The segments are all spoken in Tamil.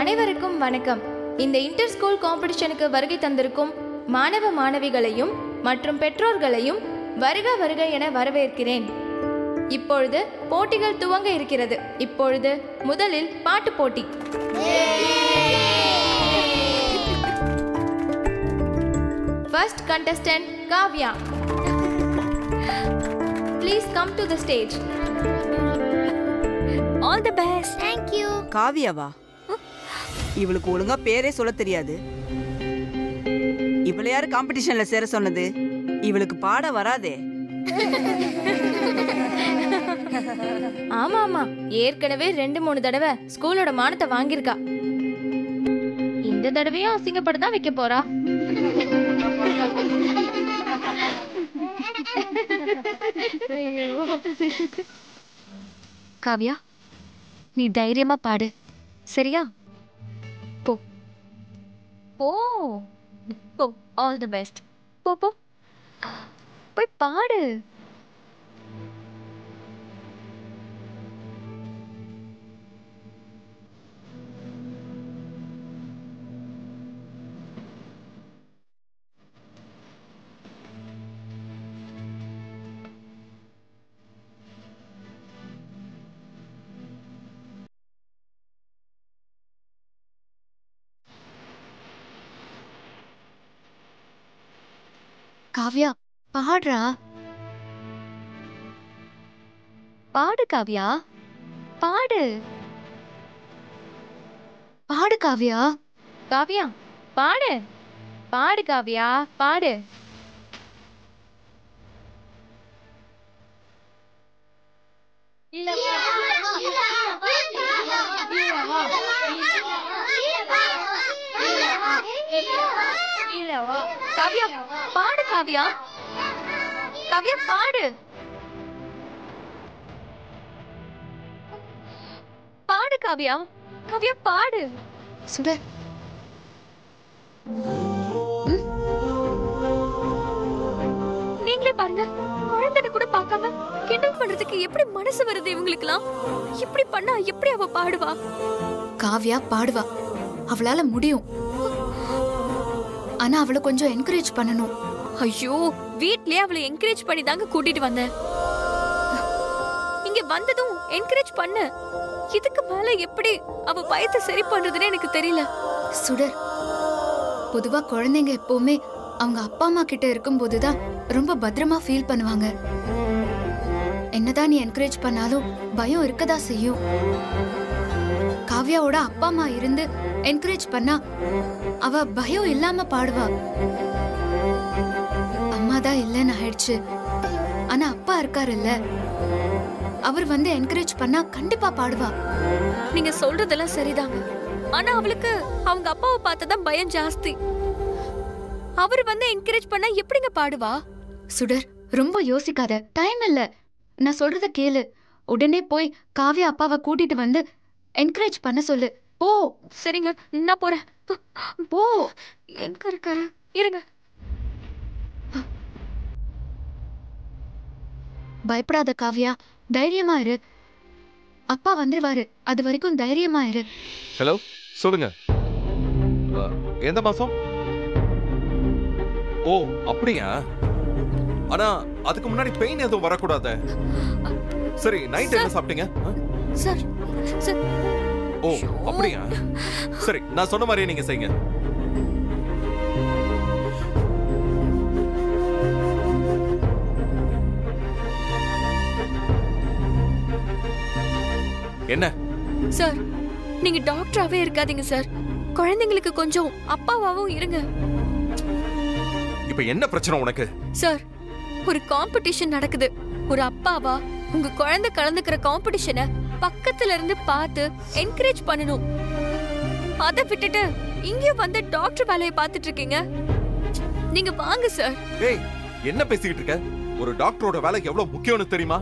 அனைவருக்கும் வணக்கம். இந்த இன்டர் ஸ்கூல் காம்படிஷனுக்கு வருகை தந்திருக்கும் மாணவ மாணவிகளையும் மற்றும் பெற்றோர்களையும் வருக வருக என வரவேற்கிறேன். இப்பொழுது போட்டிகள் துவங்க இருக்கிறது. இப்பொழுது முதலில் பாட்டு போட்டி. First contestant Kavya. Please come to the stage. All the best. Thank you. காவ்யாவா? இவளுக்கு ஒழுங்கா பேரே சொல்ல தெரியாது. இவள யாரு காம்படிஷன்ல சேர சொன்னது? இவளுக்கு பாட வராதே. ஆமா ஆமா, ஏற்கனவே 2-3 தடவை ஸ்கூலோட மானத்தை வாங்கியிருக்கா. இந்த தடவையும் அசிங்கப்பட தான் வைக்க போறா. காவ்யா, நீ தைரியமா பாடு, சரியா? போ போ போ. All the best. போ போ, போய் பாடு. காவ்யா, பாடுறா. பாடு காவ்யா, பாடு. பாடு காவ்யா. காவ்யா பாடு. பாடு காவ்யா, பாடு. காவ்யா, பாடு காவ்யா. காவ்யா, பாடு. பாடு காவ்யா. காவ்யா, பாடு. சுடர், நீங்களே பாருங்க. குழந்தை கூட பார்க்காம கிண்டல் பண்றதுக்கு எப்படி மனசு வருது இவங்களுக்குலாம்? இப்படி பண்ணா எப்படி அவ பாடுவா? காவ்யா பாடுவா, அவளால முடியும். ஆனா அவளை கொஞ்சம் என்கரேஜ் பண்ணணும். ஐயோ, வீட்லயே அவளை என்கரேஜ் பண்ணி தாங்க கூட்டிட்டு வந்தேன். இங்க வந்ததும் என்கரேஜ் பண்ண. இதுக்கு மேல எப்படி அவ பயத்தை சரி பண்றதுன்னு எனக்கு தெரியல. சுடர், பொதுவா குழந்தைங்க எப்பவுமே அவங்க அப்பா அம்மா கிட்ட இருக்கும் போதுதான் ரொம்ப பத்திரமா ஃபீல் பண்ணுவாங்க. என்னதான் நீ என்கரேஜ் பண்ணாலும் பயம் இருக்கதா செய்யும். காவ்யாவோட அப்பா அம்மா இருந்து என்கரேஜ் பண்ணா அவ பயம் இல்லாம பாடுவா. அம்மா தான் இல்லன்னு ஆயிடுச்சு, ஆனா அப்பா இருக்காருல்ல, அவர் வந்து என்கரேஜ் பண்ணா கண்டிப்பா பாடுவா. நீங்க சொல்றதெல்லாம் சரிதாங்க. ஆனா அவளுக்கு அவங்க அப்பாவை பார்த்ததான் பயம் ஜாஸ்தி. அவர் வந்து என்கரேஜ் பண்ணா எப்படிங்க பாடுவா? சுடர், ரொம்ப யோசிக்காத, டைம் இல்ல. நான் சொல்றத கேளு. உடனே போய் காவ்யா அப்பாவை கூட்டிட்டு வந்து என்கரேஜ் பண்ண சொல்லு. ஓ சரிங்க, நான் போறேன். போ. எங்க இருக்காரு? இருங்க. பயப்படாத காவ்யா, தைரியமா இரு. அப்பா வந்துருவாரு, அது வரைக்கும் தைரியமா இரு. ஹலோ, சொல்லுங்க. எந்த மாசம்? ஓ அப்படியா? ஆனா அதுக்கு முன்னாடி பெயின் எதுவும் வரக்கூடாது. சரி, நைட் என்ன சாப்பிட்டீங்க? Sir sir. ஓ அப்படியா? சரி, நான் சொன்ன மாதிரியே நீங்க செய்யுங்க. என்ன சார், நீங்க டாக்டராவே இருக்காதீங்க சார். குழந்தைங்களுக்கு கொஞ்சம் அப்பாவாவும் இருங்க. இப்ப என்ன பிரச்சனை உனக்கு? சார், ஒரு காம்படிஷன் நடக்குது. ஒரு அப்பாவா உங்க குழந்தை கலந்துக்கிற காம்படிஷனை பக்கத்துல இருந்து பார்த்து என்கரேஜ் பண்ணணும். அதை விட்டுட்டு இங்க வந்து டாக்டர் வேலையை பார்த்துட்டு இருக்கீங்க. நீங்க வாங்க சார். ஏய், என்ன பேசிக்கிட்டு இருக்க? ஒரு டாக்டரோட வேலை எவ்வளவு முக்கியம்னு தெரியுமா?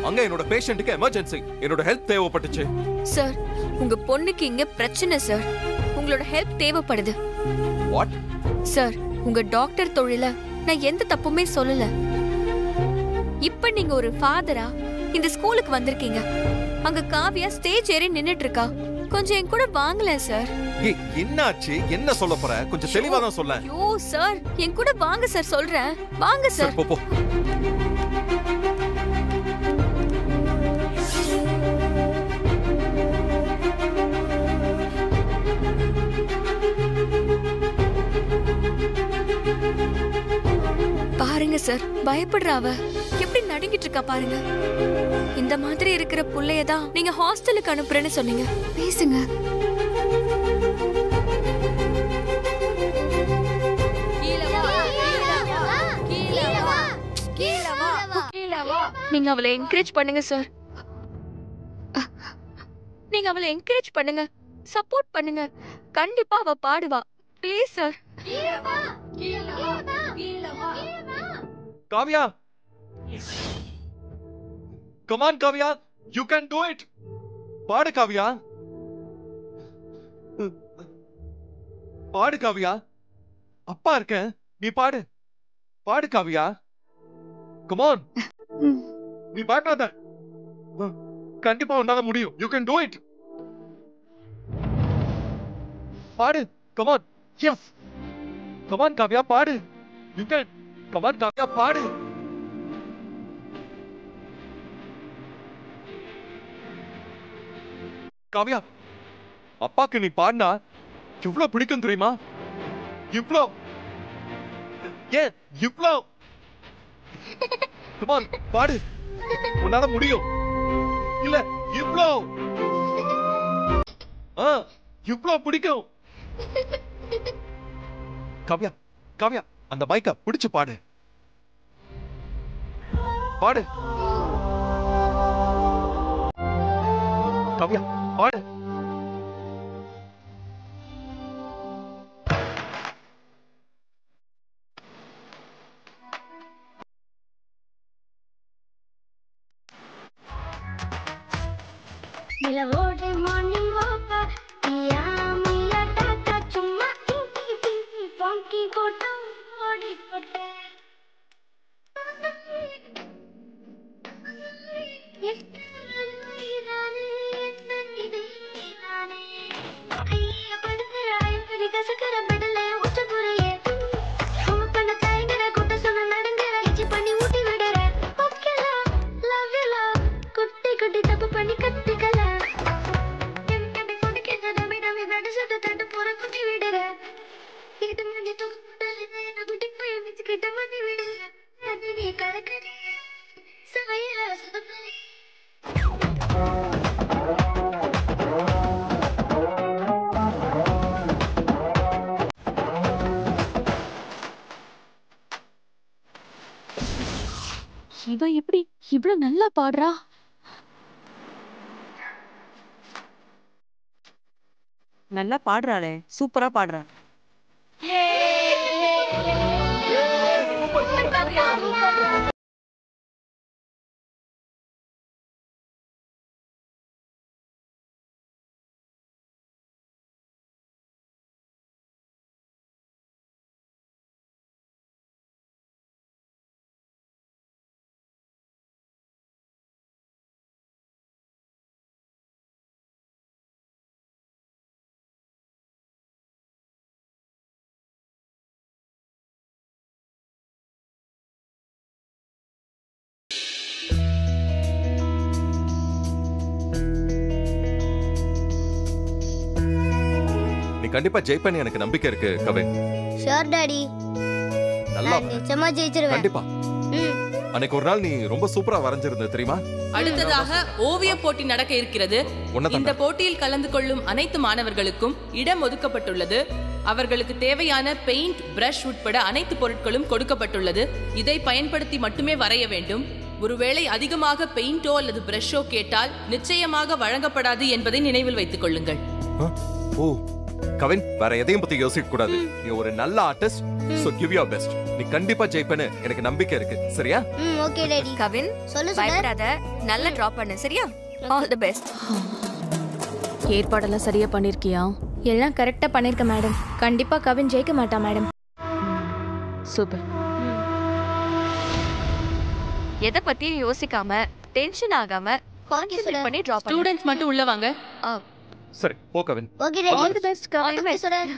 அங்க என்னோட பேஷண்ட்டுக்கு எமர்ஜென்சி, என்னோட ஹெல்ப் தேவைப்பட்டுச்சு. சார், உங்க பொண்ணுக்கு இங்க பிரச்சனை சார். உங்களோட ஹெல்ப் தேவைப்படுது. வாட்? சார், உங்க டாக்டர் தொழில நான் எந்த தப்புமே சொல்லல. இப்ப நீங்க ஒரு ஃபாதரா இந்த ஸ்கூலுக்கு வந்திருக்கீங்க. அங்க காவியா ஸ்டேஜ் ஏறி நின்னுட்டு இருக்கா. கொஞ்சம் என் கூட வாங்கல சார். ஏய் என்னாச்சு? என்ன சொல்ல போற? கொஞ்சம் தெளிவா தான் சொல்ல. ஐயோ சார், என் கூட வாங்க சார் சொல்றேன். வாங்க சார். போ போ. பாருங்க சார், பயப்படுறா அவ. எப்படி நடுங்கிட்டு இருக்கா பாருங்க. இந்த மாதிரி இருக்கிற புள்ளைய தான் நீங்க ஹாஸ்டலுக்கு அனுப்புறேன்னு சொன்னீங்க. பேசுங்க. நீங்க அவளை என்கரேஜ் பண்ணுங்க சார். நீங்க அவளை என்கரேஜ் பண்ணுங்க, சப்போர்ட் பண்ணுங்க. கண்டிப்பா அவ பாடுவா. Please sir. Kavya, come on Kavya, you can do it. பாடு காவ்யா, பாடு காவ்யா. அப்பா இருக்கேன், நீ பாடு. பாடு காவ்யா, come on. நீ பாடாத, கண்டிப்பா உன்னால முடியும். You can do it. பாடு, come on. Yes, come on Kavya, பாடு. You can. Come on Kavya, பாடு. காவ்யா, அப்பாக்கு நீ பாடினா எவ்வளவு பிடிக்கும் தெரியுமா? இவ்ளோ ஏன் இவ்ளோ? Come on, பாடு. உன்னால முடியும். இல்ல இவ்ளோ இவ்ளோ பிடிக்கும். காவ்யா, காவ்யா, அந்த மைக்க பிடிச்சு பாடு. பாடு காவ்யா, பாடு. நிலவோடு மார்னிங் வாப்பா மியா மியா டாடா சும்மா இங்கி பிங்கி பாங்கி போட்டு ஓடி போட்டு கசக்கர பெடல உச்ச புறையே பண்ண தாய்கிற கூட்ட சொன்ன நடங்கிற இச்சி பண்ணி ஊட்டி விடுற ஓகேலா லவ் யூ லவ் குட்டி குட்டி தப்பு பண்ணி கட்டிக்கல எனக்கு கொடுக்க நம்பி நம்பி நடு சொட்டு தட்டு போற குட்டி விடுற இது மணி தூக்கு என்ன குட்டி போய் மிச்சு கிட்ட மணி விடுற அது நீ கலக்கறே சாயா சுதப்பலி இவ எப்படி இவ்வளவு நல்லா பாடுறா? நல்லா பாடுறாளே, சூப்பரா பாடுறா. நீ கண்டிப்பா ஜெயிப்பேன்னு எனக்கு நம்பிக்கை இருக்கு கவின். ஷூர் டாடி, நல்லா நிச்சயமா ஜெயிச்சிருவேன். கண்டிப்பா. அன்னைக்கு ஒரு நாள் நீ ரொம்ப சூப்பரா வரைஞ்சிருந்த தெரியுமா? அடுத்ததாக ஓவிய போட்டி நடக்க இருக்கிறது. இந்த போட்டியில் கலந்து கொள்ளும் அனைத்து மாணவர்களுக்கும் இடம் ஒதுக்கப்பட்டுள்ளது. அவர்களுக்கு தேவையான பெயிண்ட், பிரஷ் உட்பட அனைத்து பொருட்களும் கொடுக்கப்பட்டுள்ளது. இதை பயன்படுத்தி மட்டுமே வரைய வேண்டும். ஒருவேளை அதிகமாக பெயிண்டோ அல்லது பிரஷோ கேட்டால் நிச்சயமாக வழங்கப்படாது என்பதை நினைவில் வைத்துக் கொள்ளுங்கள். ஓ கவின், வேற எதையும் பத்தி யோசிக்க கூடாது. நீ ஒரு நல்ல artist, so give your best. நீ கண்டிப்பா ஜெயிப்பேன்னு எனக்கு நம்பிக்கை இருக்கு. சரியா? Okay daddy. கவின், சொல்லு பயப்படாத, நல்லா டிரா பண்ணு. சரியா? All the best. ஏற்பாடெல்லாம் சரியா பண்ணிருக்கியா? எல்லாம் கரெக்டா பண்ணிருக்க மேடம். கண்டிப்பா கவின் ஜெயிக்க மாட்டா மேடம். சூப்பர். எதை பத்தியும் யோசிக்காம டென்ஷன் ஆகாம கான்சென்ட்ரேட் பண்ணி டிராப் பண்ணு. ஸ்டூடெண்ட்ஸ் மட்டும் உள்ள வாங்க. சரி போ Kavin. Okay all the best Kavin. Sir.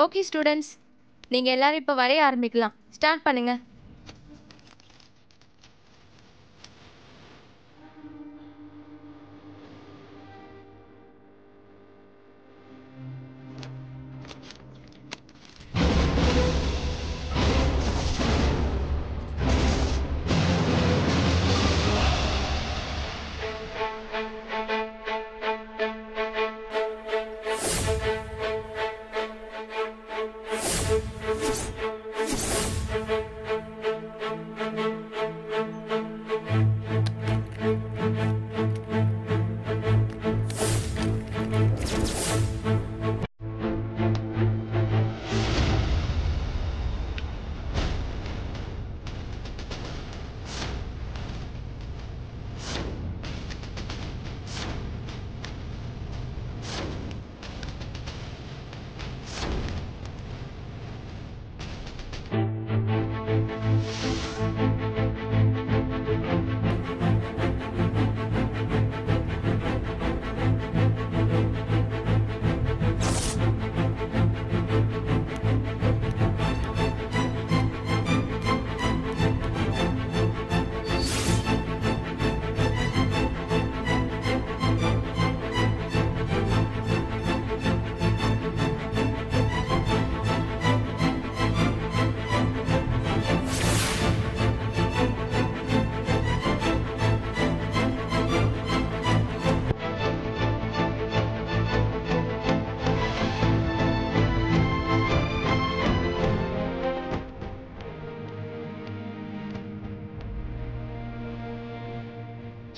Okay students, நீங்கள் எல்லாரும் இப்போ வரைய ஆரம்பிக்கலாம். ஸ்டார்ட் பண்ணுங்க.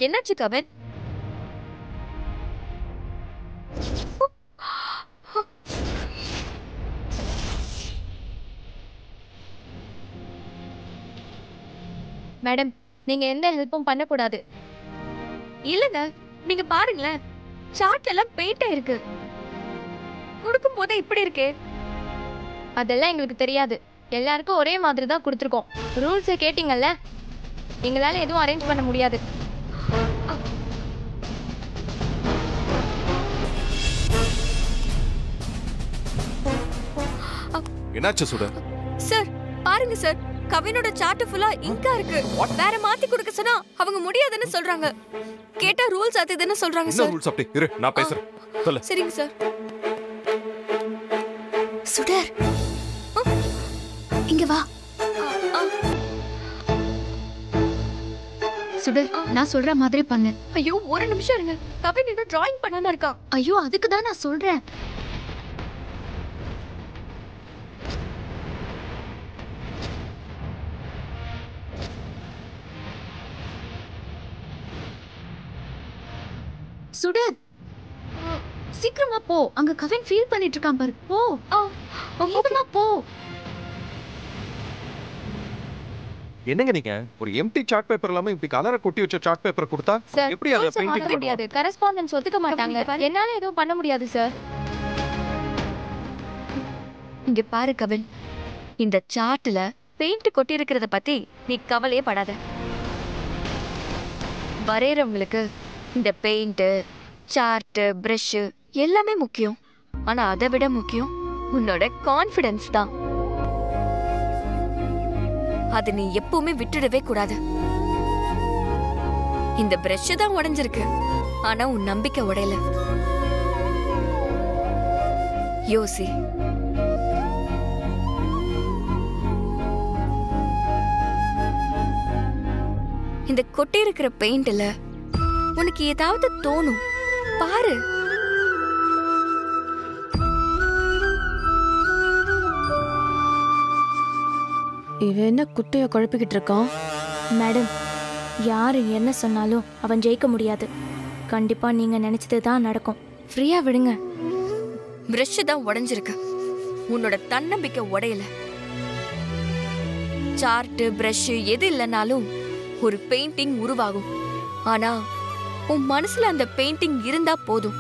என்னாச்சு கவின்? மேடம், நீங்கள் எந்த ஹெல்ப்பும் பண்ணக்கூடாது. இல்லங்க, நீங்க பாருங்களேன், சார்ட் எல்லாம் பெயிண்ட் ஆயிருக்கு. கொடுக்கும் போதே இப்படி இருக்கே. அதெல்லாம் எங்களுக்கு தெரியாது. எல்லாருக்கும் ஒரே மாதிரி தான் கொடுத்துருக்கோம். ரூல்ஸை கேட்டிங்கல்ல, எங்களால் எதுவும் அரேஞ்ச் பண்ண முடியாது. என்னாச்சு சுட? சார் பாருங்க சார், கவினோட சார்ட் ஃபுல்லா இங்கா இருக்கு. வேற மாத்தி கொடுக்க சொன்னா அவங்க முடியாதுன்னு சொல்றாங்க. கேட்டா ரூல்ஸ் அதுன்னு சொல்றாங்க சார். ரூல்ஸ் அப்படி இரு, நான் பேசுறேன். சொல்ல. சரிங்க சார். சுடர், இங்க வா. சுடர், நான் சொல்ற மாதிரி பண்ணு. ஐயோ ஒரு நிமிஷம் இருங்க. கவின் இன்னும் டிராயிங் பண்ணாம இருக்கான். ஐயோ, அதுக்கு தான் நான் சொல்றேன். சுடர், சீக்கிரமா போ. அங்க கவின் ஃபீல் பண்ணிட்டு இருக்கான் பாரு. போ. சீக்கிரமா போ. என்னங்க நீங்க ஒரு எம்டி சார்ட் பேப்பர் இல்லாம இப்படி கலரை கொட்டி வச்ச சார்ட் பேப்பர் கொடுத்தா சார், எப்படி அதை பெயிண்டிங் பண்ண முடியாது. கரஸ்பாண்டன்ஸ் ஒத்துக்க மாட்டாங்க. என்னால எதுவும் பண்ண முடியாது சார். இங்க பாரு கவின், இந்த சார்ட்ல பெயிண்ட் கொட்டி இருக்கிறத பத்தி நீ கவலையே படாத. வரையறவங்களுக்கு இந்த பெயிண்ட், சார்ட், பிரஷ் எல்லாமே முக்கியம். ஆனா அதை விட முக்கியம் உன்னோட கான்ஃபிடன்ஸ் தான். அது நீ எப்பவுமே விட்டுடவே கூடாது. இந்த பிரஷ் தான் உடைஞ்சிருக்கு, ஆனா உன் நம்பிக்கை உடையல. யோசி. இந்த கொட்டி இருக்கிற பெயிண்ட்ல உனக்கு ஏதாவது தோணும் பாரு. இவன் என்ன குட்டைய குழப்பிக்கிட்டு இருக்கான்? மேடம், யாரு என்ன சொன்னாலும் அவன் ஜெயிக்க முடியாது. கண்டிப்பா நீங்க நினைச்சது தான் நடக்கும். ஃப்ரீயா விடுங்க. பிரஷ் தான் உடைஞ்சிருக்கு, உன்னோட தன்னம்பிக்கை உடையல. சார்ட், பிரஷ் எது இல்லைனாலும் ஒரு பெயிண்டிங் உருவாகும். ஆனா உன் மனசுல அந்த பெயிண்டிங் இருந்தா போதும்.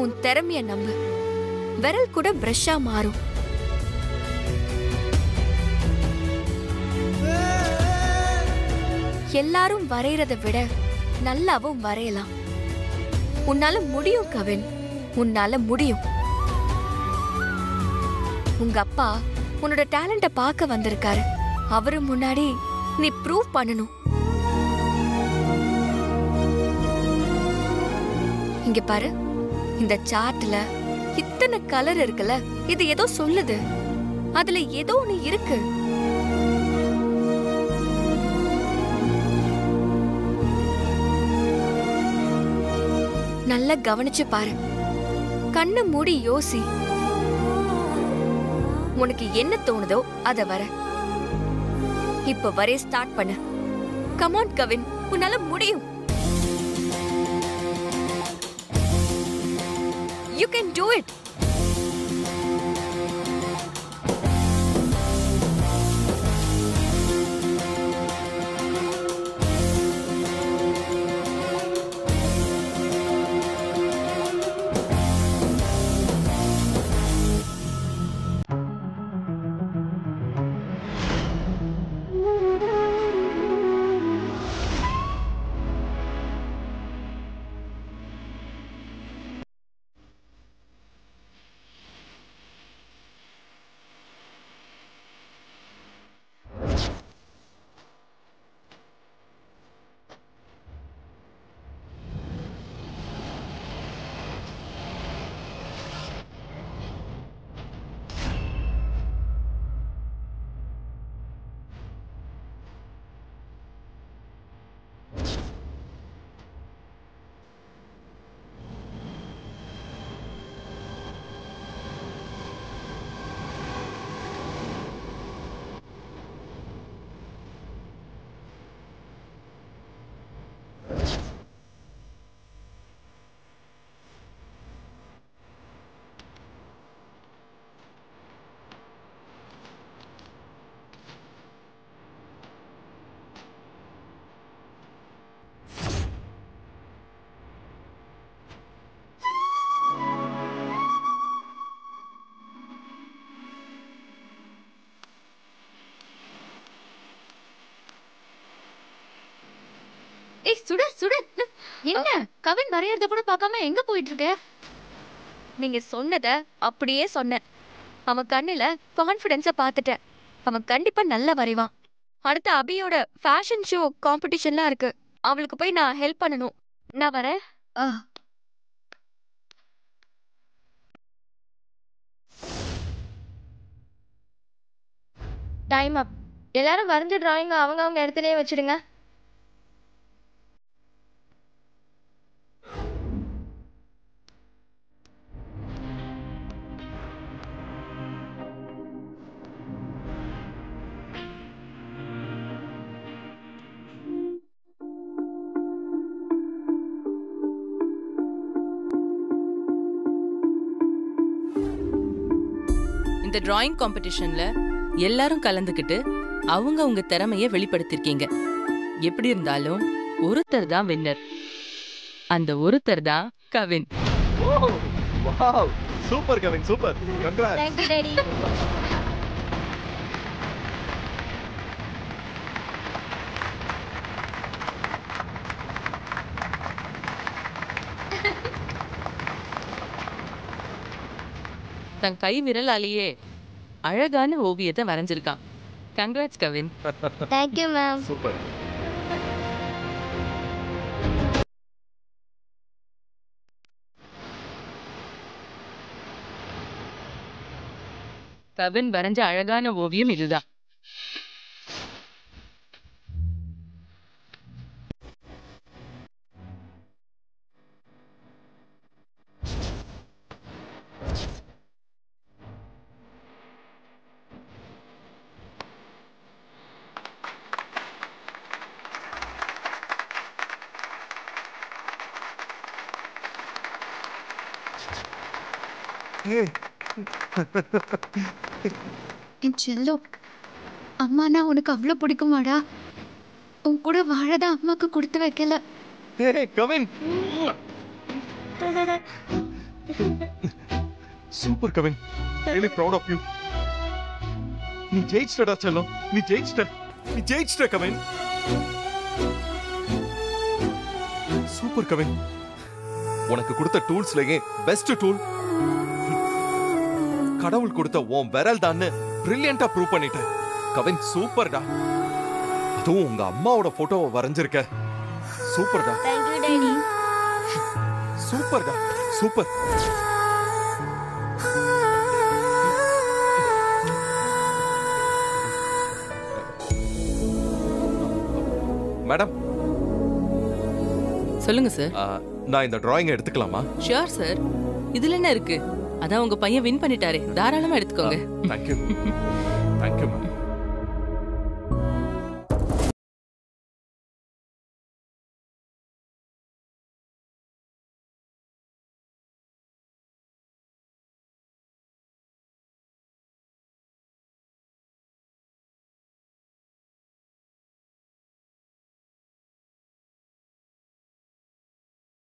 உன் திறமைய நம்பு. விரல் கூட பிரஷ்ஷா மாறும். எல்லாரும் வரையறத விட நல்லாவும் வரையலாம். உன்னால முடியும் கவின், உன்னால முடியும். உங்க அப்பா உன்னோட டேலண்ட பார்க்க வந்திருக்காரு. அவரு முன்னாடி நீ ப்ரூவ் பண்ணணும். இங்க பாரு, இந்த சார்ட்ல இத்தனை கலர் இருக்குல்ல, இது ஏதோ சொல்லுது. அதுல ஏதோ ஒண்ணு இருக்கு. நல்லா கவனிச்சு பாரு. கண்ணு மூடி யோசி. உனக்கு என்ன தோணுதோ அத வர. இப்ப வரைய ஸ்டார்ட் பண்ணு. கம் ஆன் கவின், உன்னால முடியும். You can do it. ஏய் சுட சுட, என்ன கவின் வரையறத கூட பார்க்காம எங்க போயிட்டு இருக்க? நீங்க சொன்னத அப்படியே சொன்னேன். அவன் கண்ணுல கான்ஃபிடன்ஸ பார்த்துட்டேன். அவன் கண்டிப்பா நல்லா வரைவான். அடுத்து அபியோட ஃபேஷன் ஷோ காம்படிஷன்லாம் இருக்கு. அவளுக்கு போய் நான் ஹெல்ப் பண்ணணும். நான் வரேன். டைம் அப். எல்லாரும் வரைஞ்ச டிராயிங் அவங்க இடத்துலயே வச்சிடுங்க. இந்த டிராயிங் காம்படிஷன்ல எல்லாரும் கலந்துக்கிட்டு அவங்க உங்க திறமைய வெளிப்படுத்திருக்கீங்க. எப்படி இருந்தாலும் ஒருத்தர் தான் வின்னர். அந்த ஒருத்தர் தான் Kavin. Wow, super Kavin, super. Congrats. Thank you daddy. தன் கை விரலாலேயே அழகான ஓவியத்தை வரைஞ்சிருக்கான். Congrats Kavin. Thank you ma'am. Super. Kavin வரைஞ்ச அழகான ஓவியம் இதுதான். என் செல்லோ, அம்மானா உனக்கு அவ்வளவு பிடிக்குமாடா? உன் கூட வாழதான் அம்மாக்கு கொடுத்து வைக்கல. Kavin, super Kavin, really proud of you. நீ ஜெயிச்சிட்டடா செல்லம், நீ ஜெயிச்சிட்ட கவின். சூப்பர் கவின், உனக்கு கொடுத்த டூல்ஸ்லயே பெஸ்ட் டூல் கடவுள் கொடுத்த உன் விரல் தான் பிரில்லியண்டா ப்ரூவ் பண்ணிட்ட கவின். சூப்பர்டா. அதுவும் உங்க அம்மாவோட போட்டோவை வரைஞ்சிருக்க. சூப்பர்டா. Thank you daddy. சூப்பர்டா, சூப்பர். மேடம் சொல்லுங்க சார். நான் இந்த டிராயிங் எடுத்துக்கலாமா? Sure sir. இதுல என்ன இருக்கு? அதான் உங்க பையன் வின் பண்ணிட்டாரே, தாராளமா எடுத்துக்கோங்க. தேங்க்யூ. Thank you ma'am.